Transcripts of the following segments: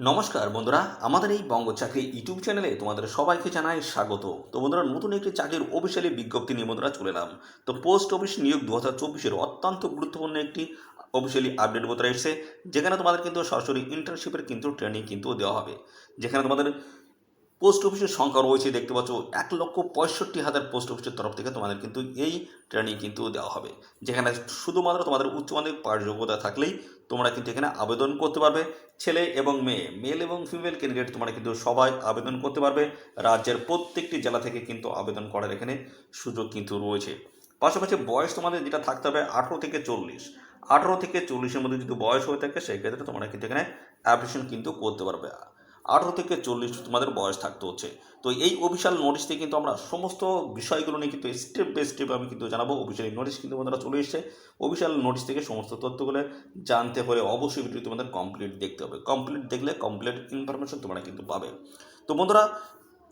নমস্কার বন্ধুরা, আমাদের এই বঙ্গ চাকরি ইউটিউব চ্যানেলে তোমাদের সবাইকে জানাই স্বাগত। তো বন্ধুরা, নতুন একটি চাকরির অফিসিয়ালি বিজ্ঞপ্তি নিয়ে বন্ধুরা চলে এলাম। তো পোস্ট অফিস নিয়োগ 2024-এর অত্যন্ত গুরুত্বপূর্ণ একটি অফিসিয়ালি আপডেট বন্ধুরা এসেছে, যেখানে তোমাদের কিন্তু সরাসরি ইন্টার্নশিপের কিন্তু ট্রেনিং কিন্তু দেওয়া হবে। যেখানে তোমাদের পোস্ট অফিসের সংখ্যা রয়েছে, দেখতে পাচ্ছ 1,65,000 পোস্ট অফিসের তরফ থেকে তোমাদের কিন্তু এই ট্রেনিং কিন্তু দেওয়া হবে। যেখানে শুধুমাত্র তোমাদের উচ্চ মাধ্যমিক পাশ যোগ্যতা থাকলেই তোমরা কিন্তু এখানে আবেদন করতে পারবে। ছেলে এবং মেয়ে, মেল এবং ফিমেল ক্যান্ডিডেট তোমরা কিন্তু সবাই আবেদন করতে পারবে। রাজ্যের প্রত্যেকটি জেলা থেকে কিন্তু আবেদন করার এখানে সুযোগ কিন্তু রয়েছে। পাশাপাশি বয়স তোমাদের যেটা থাকতে হবে 18 থেকে 40। 18 থেকে 40-এর মধ্যে যদি বয়স হয়ে থাকে সেক্ষেত্রে তোমরা কিন্তু এখানে অ্যাপ্লিকেশন কিন্তু করতে পারবে। 18 থেকে 40 তোমাদের বয়স থাকতে হচ্ছে। তো এই অফিসিয়াল নোটিশে কিন্তু আমরা সমস্ত বিষয়গুলো নিয়ে কিন্তু স্টেপ বাই স্টেপ আমি কিন্তু জানাবো। অফিসিয়াল নোটিশ কিন্তু তোমাদের চলে এসেছে। অফিসিয়াল নোটিশ থেকে সমস্ত তথ্যগুলো জানতে হলে অবশ্যই ভিডিও তোমাদের কমপ্লিট দেখতে হবে। কমপ্লিট দেখলে কমপ্লিট ইনফরমেশন তোমরা কিন্তু পাবে। তো বন্ধুরা,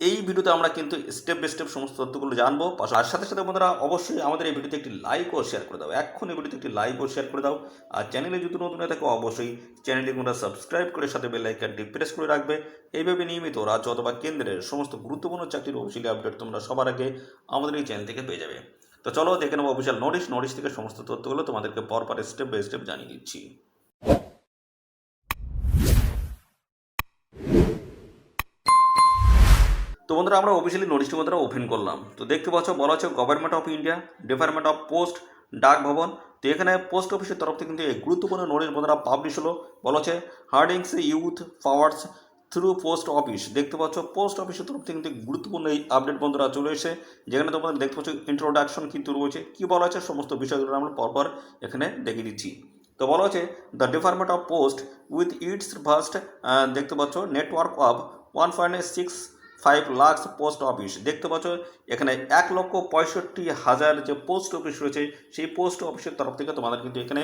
এই ভিডিওতে আমরা কিন্তু স্টেপ বাই স্টেপ সমস্ত তথ্যগুলো জানবো। আর সাথে সাথে বন্ধুরা, অবশ্যই আমাদের এই ভিডিওতে একটি লাইক ও শেয়ার করে দাও। এখন এই ভিডিওতে একটি লাইক ও শেয়ার করে দাও। আর চ্যানেলে যদি নতুন হয়ে থাকো অবশ্যই চ্যানেলটি তোমরা সাবস্ক্রাইব করে সাথে বেল আইকনটি প্রেস করে রাখবে। এইভাবে নিয়মিত রাজ্য অথবা কেন্দ্রের সমস্ত গুরুত্বপূর্ণ চাকরির অফিসিয়ালি আপডেট তোমরা সবার আগে আমাদের এই চ্যানেল থেকে পেয়ে যাবে। তো চলো দেখে নেবো অফিসিয়াল নোটিশ থেকে সমস্ত তথ্যগুলো তোমাদেরকে পরপর স্টেপ বাই স্টেপ জানিয়ে দিচ্ছি। তো বন্ধুরা, আমরা অফিসিয়ালি নোটিশটি বন্ধুরা ওপেন করলাম। তো দেখতে পাচ্ছ বলা হচ্ছে government of India, department of post, ডাক ভবন। তো এখানে পোস্ট অফিসের তরফ থেকে কিন্তু এই গুরুত্বপূর্ণ নোটিশ বন্ধুরা পাবলিশ হলো। বলা হচ্ছে Hardings youth powers through post office. দেখতে পাচ্ছ পোস্ট অফিসের তরফ থেকে কিন্তু গুরুত্বপূর্ণ এই আপডেট বন্ধুরা চলে এসেছে। যেখানে তোমাদের দেখতে পাচ্ছ ইন্ট্রোডাকশন কিন্তু রয়েছে। কী বলা হচ্ছে সমস্ত বিষয়গুলো আমরা পরপর এখানে দেখিয়ে দিচ্ছি। তো বলা হচ্ছে the department of post with its vast, দেখতে পাচ্ছ network of 1.65 lakh post office. দেখতে পাচ্ছ এখানে 1,65,000 যে পোস্ট অফিস রয়েছে, সেই পোস্ট অফিসের তরফ থেকে তোমাদের কিন্তু এখানে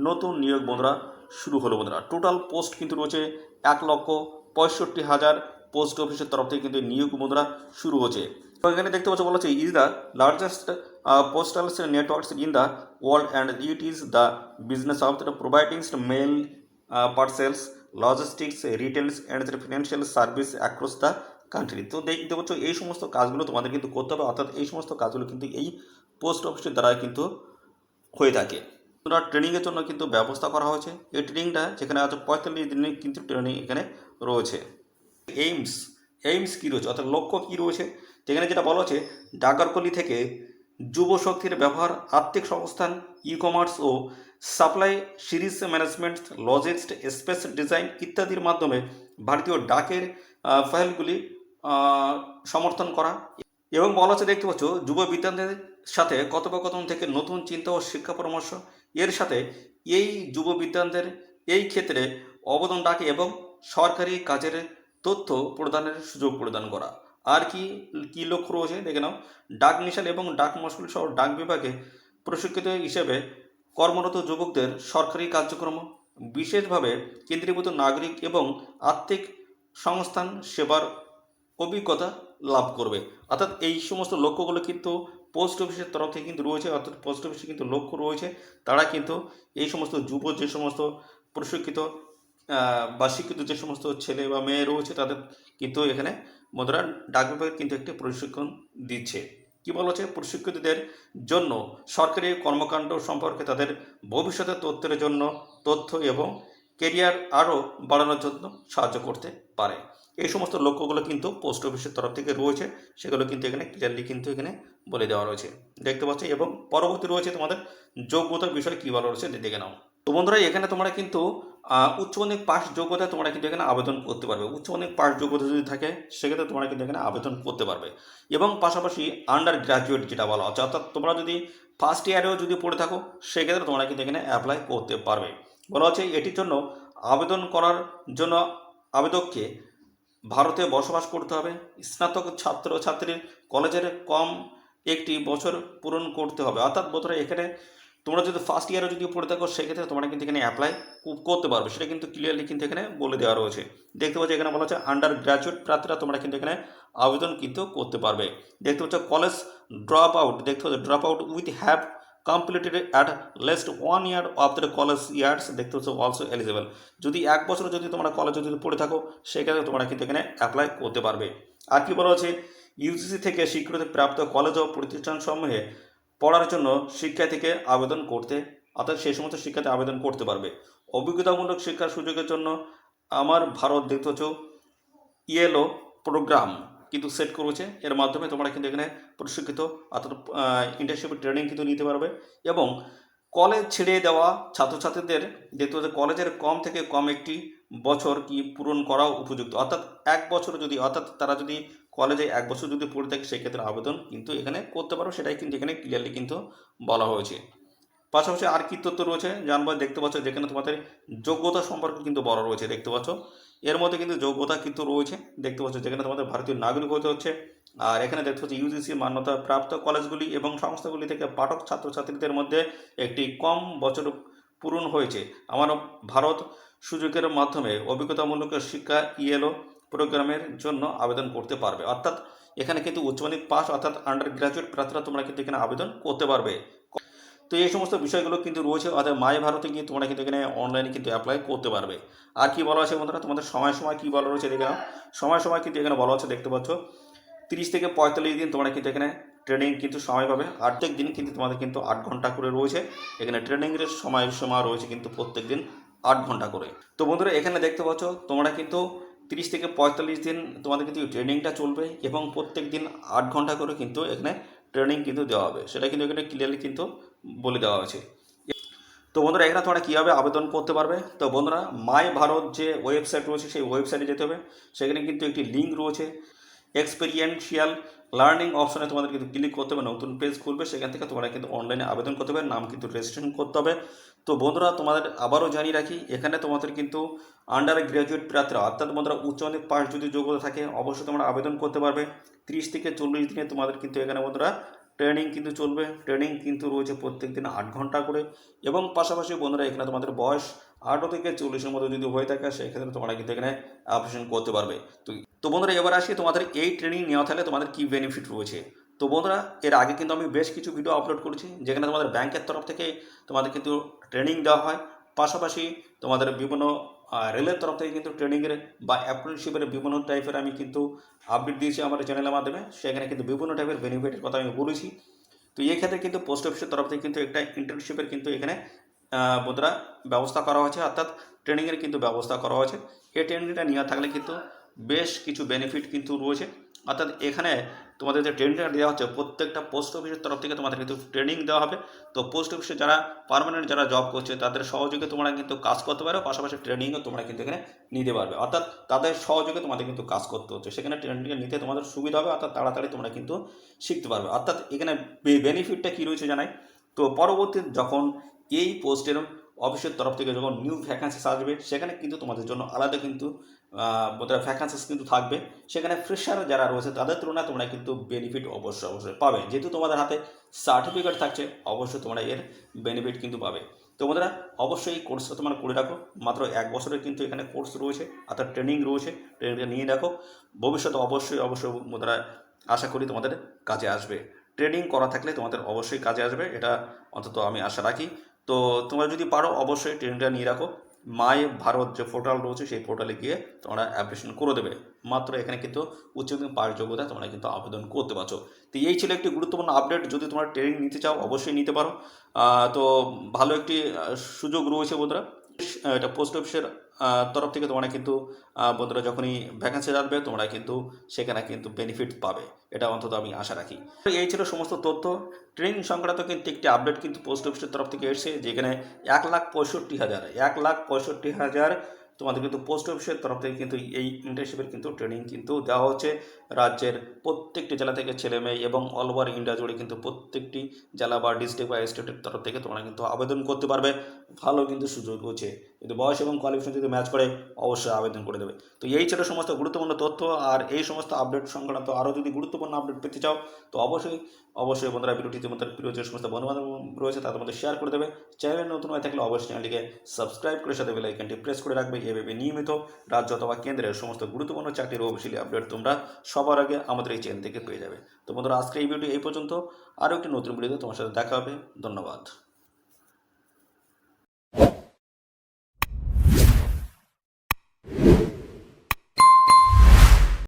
নতুন নিয়োগ বন্ধুরা শুরু হলো বন্ধুরা। টোটাল পোস্ট কিন্তু রয়েছে 1,65,000 পোস্ট অফিসের তরফ থেকে কিন্তু নিয়োগ বন্ধুরা শুরু হচ্ছে। তো এখানে দেখতে পাচ্ছ বলা হচ্ছে is the largest postal networks in the world and it is the business of the providing mail parcels, logistics, retails and the financial service across the country. তো দেখতে পাচ্ছ এই সমস্ত কাজগুলো তোমাদের কিন্তু করতে হবে, অর্থাৎ এই সমস্ত কাজগুলো কিন্তু এই পোস্ট অফিসের দ্বারা কিন্তু হয়ে থাকে। তোমরা ট্রেনিংয়ের জন্য কিন্তু ব্যবস্থা করা হয়েছে। এই ট্রেনিংটা যেখানে আছে 45 দিনের কিন্তু ট্রেনিং এখানে রয়েছে। এইমস, এইমস কী রয়েছে অর্থাৎ লক্ষ্য কী রয়েছে, যেখানে যেটা বলা হচ্ছে ডাকারকলি থেকে যুব শক্তির ব্যবহার, আর্থিক সংস্থান, ই কমার্স ও supply series management, লজিস্ট, space design ইত্যাদির মাধ্যমে ভারতীয় ডাকের ফাইলগুলি সমর্থন করা। এবং বলা হচ্ছে দেখতে পাচ্ছ যুব বিদ্যার্থীদের সাথে কথোপকথন থেকে নতুন চিন্তা ও শিক্ষা পরামর্শ। এর সাথে এই যুব বিদ্যার্থীদের এই ক্ষেত্রে অবদান ডাকে এবং সরকারি কাজের তথ্য প্রদানের সুযোগ প্রদান করা। আর কি কি লক্ষ্য রয়েছে দেখে নাও। ডাক মিশন এবং ডাক মশগুল সহ ডাক বিভাগে প্রশিক্ষিত হিসেবে কর্মরত যুবকদের সরকারি কার্যক্রম, বিশেষভাবে কেন্দ্রীভূত নাগরিক এবং আর্থিক সংস্থান সেবার অভিজ্ঞতা লাভ করবে। অর্থাৎ এই সমস্ত লক্ষ্যগুলো কিন্তু পোস্ট অফিসের তরফ থেকে কিন্তু রয়েছে, অর্থাৎ পোস্ট অফিসে কিন্তু লক্ষ্য রয়েছে। তারা কিন্তু এই সমস্ত যুব যে সমস্ত প্রশিক্ষিত বা শিক্ষিত যে সমস্ত ছেলে বা মেয়ে রয়েছে তাদের কিন্তু এখানে বন্ধুরা ডাক বিভাগের কিন্তু একটি প্রশিক্ষণ দিচ্ছে। কী বলা হচ্ছে প্রশিক্ষিতদের জন্য সরকারি কর্মকাণ্ড সম্পর্কে তাদের ভবিষ্যতের তথ্যের জন্য তথ্য এবং কেরিয়ার আরও বাড়ানোর জন্য সাহায্য করতে পারে। এই সমস্ত লক্ষ্যগুলো কিন্তু পোস্ট অফিসের তরফ থেকে রয়েছে, সেগুলো কিন্তু এখানে ক্লিয়ারলি কিন্তু এখানে বলে দেওয়া রয়েছে দেখতে পাচ্ছি। এবং পরবর্তী রয়েছে তোমাদের যোগ্যতার বিষয় কী বলা রয়েছে দেখে নাও। তো বন্ধুরা, এখানে তোমরা কিন্তু উচ্চ মাধ্যমিক পাস যোগ্যতা তোমরা কিন্তু এখানে আবেদন করতে পারবে। উচ্চ মাধ্যমিক পাস যোগ্যতা যদি থাকে সেক্ষেত্রে তোমরা কিন্তু এখানে আবেদন করতে পারবে। এবং পাশাপাশি আন্ডার গ্র্যাজুয়েট যেটা বলা হচ্ছে, অর্থাৎ তোমরা যদি ফার্স্ট ইয়ারেও যদি পড়ে থাকো সেক্ষেত্রে তোমরা কিন্তু এখানে অ্যাপ্লাই করতে পারবে। বলা হচ্ছে এটির জন্য আবেদন করার জন্য আবেদককে ভারতে বসবাস করতে হবে, স্নাতক ছাত্র ছাত্রীর কলেজের কম একটি বছর পূরণ করতে হবে। অর্থাৎ বন্ধুরা এখানে তোমরা যদি ফার্স্ট ইয়ারে যদি পড়ে থাকো সেক্ষেত্রে তোমরা কিন্তু এখানে অ্যাপ্লাই করতে পারবে, সেটা কিন্তু ক্লিয়ারলি কিন্তু এখানে বলে দেওয়া রয়েছে। দেখতে পাচ্ছ এখানে বলা হচ্ছে আন্ডার গ্র্যাজুয়েট প্রার্থীরা তোমরা কিন্তু এখানে আবেদন কিন্তু করতে পারবে। দেখতে পাচ্ছ কলেজ ড্রপ আউট, দেখতে পাচ্ছ drop out with have completed at least 1 year of the college years দেখতে হচ্ছে অলসো এলিজিবল। যদি 1 বছর যদি তোমরা কলেজে যদি পড়ে থাকো সেক্ষেত্রে তোমরা কিন্তু এখানে অ্যাপ্লাই করতে পারবে। আর কি বলা হচ্ছে, ইউজিসি থেকে স্বীকৃতি প্রাপ্ত কলেজ ও প্রতিষ্ঠানসমূহে পড়ার জন্য শিক্ষার্থীকে আবেদন করতে, অর্থাৎ সেই সমস্ত শিক্ষার্থী আবেদন করতে পারবে। অভিজ্ঞতামূলক শিক্ষার সুযোগের জন্য আমার ভারত দেখতে হচ্ছে ইয়েলো প্রোগ্রাম কিন্তু সেট করেছে। এর মাধ্যমে তোমরা কিন্তু এখানে প্রশিক্ষিত অর্থাৎ ইন্টার্নশিপ ট্রেনিং কিন্তু নিতে পারবে। এবং কলেজ ছেড়ে দেওয়া ছাত্রছাত্রীদের দেখতে হচ্ছে কলেজের কম থেকে কম একটি বছর কি পূরণ করা উপযুক্ত, অর্থাৎ 1 বছর যদি, অর্থাৎ তারা যদি কলেজে 1 বছর যদি পড়ে থাকে সেক্ষেত্রে আবেদন কিন্তু এখানে করতে পারো, সেটাই কিন্তু এখানে ক্লিয়ারলি কিন্তু বলা হয়েছে। পাশাপাশি আর কি তথ্য রয়েছে জানবো, দেখতে পাচ্ছ যেখানে তোমাদের যোগ্যতা সম্পর্কে কিন্তু বলা রয়েছে দেখতে পাচ্ছ। এর মধ্যে কিন্তু যোগ্যতা কিন্তু রয়েছে দেখতে পাচ্ছ, যেখানে তোমাদের ভারতীয় নাগরিক হতে হচ্ছে। আর এখানে দেখতে পাচ্ছ ইউজিসি মান্যতা প্রাপ্ত কলেজগুলি এবং সংস্থাগুলি থেকে পাঠক ছাত্রছাত্রীদের মধ্যে একটি কম বছর পূরণ হয়েছে আমার ভারত সুযোগের মাধ্যমে অভিজ্ঞতামূলক শিক্ষা ইয়েলো প্রোগ্রামের জন্য আবেদন করতে পারবে। অর্থাৎ এখানে কিন্তু উচ্চ মাধ্যমিক পাস অর্থাৎ আন্ডার গ্র্যাজুয়েট প্রার্থীরা তোমরা কিন্তু এখানে আবেদন করতে পারবে। তো এই সমস্ত বিষয়গুলো কিন্তু রয়েছে, অর্থাৎ মাই ভারতে গিয়ে তোমরা কিন্তু এখানে অনলাইনে কিন্তু অ্যাপ্লাই করতে পারবে। আর কি বলা আছে বন্ধুরা, তোমাদের সময় কী বলা রয়েছে দেখে নাও। সময় কিন্তু এখানে বলা হচ্ছে দেখতে পাচ্ছ 30 থেকে 45 দিন তোমরা কিন্তু এখানে ট্রেনিং কিন্তু সময় পাবে। প্রত্যেক দিন কিন্তু তোমাদের কিন্তু 8 ঘন্টা করে রয়েছে এখানে ট্রেনিংয়ের সময় রয়েছে কিন্তু প্রত্যেক দিন 8 ঘন্টা করে। তো বন্ধুরা এখানে দেখতে পাচ্ছ তোমরা কিন্তু 30 থেকে 45 দিন তোমাদের কিন্তু ট্রেনিংটা চলবে এবং প্রত্যেক দিন 8 ঘন্টা করে কিন্তু এখানে ট্রেনিং কিন্তু দেওয়া হবে, সেটা কিন্তু এখানে ক্লিয়ারলি কিন্তু বলে দেওয়া হয়েছে। তো বন্ধুরা এখানে তোমরা কীভাবে আবেদন করতে পারবে, তো বন্ধুরা মাই ভারত যে ওয়েবসাইট রয়েছে সেই ওয়েবসাইটে যেতে হবে। সেখানে কিন্তু একটি লিঙ্ক রয়েছে, এক্সপেরিয়েন্সিয়াল লার্নিং অপশনে তোমাদের কিন্তু ক্লিক করতে হবে, নতুন পেজ খুলবে, সেখান থেকে তোমরা কিন্তু অনলাইনে আবেদন করতে হবে, নাম কিন্তু রেজিস্ট্রেশন করতে হবে। তো বন্ধুরা তোমাদের আবারও জানিয়ে রাখি, এখানে তোমাদের কিন্তু আন্ডার গ্র্যাজুয়েট প্রার্থীরা অর্থাৎ বন্ধুরা উচ্চ মাধ্যমিক পাস যদি যোগ্যতা থাকে অবশ্যই তোমরা আবেদন করতে পারবে। 30 থেকে 40 দিনে তোমাদের কিন্তু এখানে বন্ধুরা ট্রেনিং কিন্তু চলবে। ট্রেনিং কিন্তু রয়েছে প্রত্যেক দিন 8 ঘন্টা করে। এবং পাশাপাশি বন্ধুরা এখানে তোমাদের বয়স 18 থেকে 40-এর মধ্যে যদি হয়ে থাকে সেক্ষেত্রে তোমরা কিন্তু এখানে অ্যাপ্লিকেশন করতে পারবে। তো বন্ধুরা এবার আসি তোমাদের এই ট্রেনিং নেওয়া থাকলে তোমাদের কী বেনিফিট রয়েছে। তো বন্ধুরা এর আগে কিন্তু আমি বেশ কিছু ভিডিও আপলোড করেছি যেখানে তোমাদের ব্যাংকের তরফ থেকে তোমাদের কিন্তু ট্রেনিং দেওয়া হয়। পাশাপাশি তোমাদের বিভিন্ন রেলের তরফ থেকে কিন্তু ট্রেনিংয়ের বা অ্যাপ্রেন্টিসশিপের বিভিন্ন টাইপের আমি কিন্তু আপডেট দিয়েছি আমার চ্যানেলের মাধ্যমে, সেখানে কিন্তু বিভিন্ন টাইপের বেনিফিটের কথা আমি বলেছি। তো এই ক্ষেত্রে কিন্তু পোস্ট অফিসের তরফ থেকে কিন্তু একটা ইন্টার্নশিপের কিন্তু এখানে বন্ধুরা ব্যবস্থা করা হয়েছে, অর্থাৎ ট্রেনিংয়ের কিন্তু ব্যবস্থা করা হয়েছে। এই ট্রেনিংটা নেওয়া থাকলে কিন্তু বেশ কিছু বেনিফিট কিন্তু রয়েছে। অর্থাৎ এখানে তোমাদের যে ট্রেনিংটা দেওয়া হচ্ছে প্রত্যেকটা পোস্ট অফিসের তরফ থেকে তোমাদের কিন্তু ট্রেনিং দেওয়া হবে। তো পোস্ট অফিসে যারা পার্মানেন্ট যারা জব করছে তাদের সহযোগে তোমরা কিন্তু কাজ করতে পারো, পাশাপাশি ট্রেনিংও তোমরা কিন্তু এখানে নিতে পারবে। অর্থাৎ তাদের সহযোগে তোমাদের কিন্তু কাজ করতে হচ্ছে, সেখানে ট্রেনিংটা নিতে তোমাদের সুবিধা হবে, অর্থাৎ তাড়াতাড়ি তোমরা কিন্তু শিখতে পারবে। অর্থাৎ এখানে বেনিফিটটা কী রয়েছে জানাই। তো পরবর্তী যখন এই পোস্টের অফিসের তরফ থেকে যখন নিউ ভ্যাকান্সিস আসবে সেখানে কিন্তু তোমাদের জন্য আলাদা কিন্তু ভ্যাকান্সিস কিন্তু থাকবে। সেখানে ফ্রেশার যারা রয়েছে তাদের তুলনায় তোমরা কিন্তু বেনিফিট অবশ্যই পাবে। যেহেতু তোমাদের হাতে সার্টিফিকেট থাকছে অবশ্যই তোমরা এর বেনিফিট কিন্তু পাবে। তো বন্ধুরা অবশ্যই এই কোর্সটা তোমরা করে রাখো, মাত্র 1 বছরের কিন্তু এখানে কোর্স রয়েছে, অর্থাৎ ট্রেনিং রয়েছে। ট্রেনিংটা নিয়ে রাখো, ভবিষ্যতে অবশ্যই বন্ধুরা আশা করি তোমাদের কাজে আসবে। ট্রেনিং করা থাকলে তোমাদের অবশ্যই কাজে আসবে, এটা অন্তত আমি আশা রাখি। তো তোমরা যদি পারো অবশ্যই ট্রেনিংটা নিয়ে রাখো। মাই ভারত যে পোর্টাল রয়েছে সেই পোর্টালে গিয়ে তোমরা অ্যাপ্লিকেশন করে দেবে। মাত্র এখানে কিন্তু উচ্চ মাধ্যমিক পাস যোগ্যতা তোমরা কিন্তু আবেদন করতে পারছো। তো এই ছিল একটি গুরুত্বপূর্ণ আপডেট। যদি তোমরা ট্রেনিং নিতে চাও অবশ্যই নিতে পারো। তো ভালো একটি সুযোগ রয়েছে বন্ধুরা। এটা পোস্ট অফিসের তরফ থেকে তোমরা কিন্তু বন্ধুরা যখনই ভ্যাকান্সি আসবে তোমরা কিন্তু সেখানে কিন্তু বেনিফিট পাবে, এটা অন্তত আমি আশা রাখি। এই ছিল সমস্ত তথ্য। ট্রেনিং সংক্রান্ত কিন্তু একটি আপডেট কিন্তু পোস্ট অফিসের তরফ থেকে এসেছে, যেখানে 1,65,000 তোমাদের কিন্তু পোস্ট অফিসের তরফ থেকে কিন্তু এই ইন্টার্নশিপের কিন্তু ট্রেনিং কিন্তু দেওয়া হচ্ছে। রাজ্যের প্রত্যেকটি জেলা থেকে ছেলে মেয়ে এবং অল ওভার ইন্ডিয়া জুড়ে কিন্তু প্রত্যেকটি জেলা বা ডিস্ট্রিক্ট বা স্টেটের তরফ থেকে তোমরা কিন্তু আবেদন করতে পারবে। ভালো কিন্তু সুযোগ রয়েছে। যদি বয়স এবং কোয়ালিফিকেশন যদি ম্যাচ করে অবশ্যই আবেদন করে দেবে। তো এই ছিল সমস্ত গুরুত্বপূর্ণ তথ্য, আর এই সমস্ত আপডেট সংক্রান্ত আরও যদি গুরুত্বপূর্ণ আপডেট পেতে চাও তো অবশ্যই বন্ধুরা ভিডিওটি তোমাদের প্রিয় যে সমস্ত বন্ধুবান্ধব রয়েছে তাদের মধ্যে শেয়ার করে দেবে। চ্যানেলে নতুন হয়ে থাকলে অবশ্যই চ্যানেলটিকে সাবস্ক্রাইব করে সাথে বেল আইকনটি প্রেস করে রাখবে। এভাবে নিয়মিত রাজ্য অথবা কেন্দ্রের সমস্ত গুরুত্বপূর্ণ চাকরির অফিসিয়ালি আপডেট তোমরা সবার আগে আমাদের এই চ্যানেল থেকে পেয়ে যাবে। তো বন্ধুরা আজকে এই ভিডিও এই পর্যন্ত, আরও একটি নতুন ভিডিওতে তোমার সাথে দেখা হবে। ধন্যবাদ।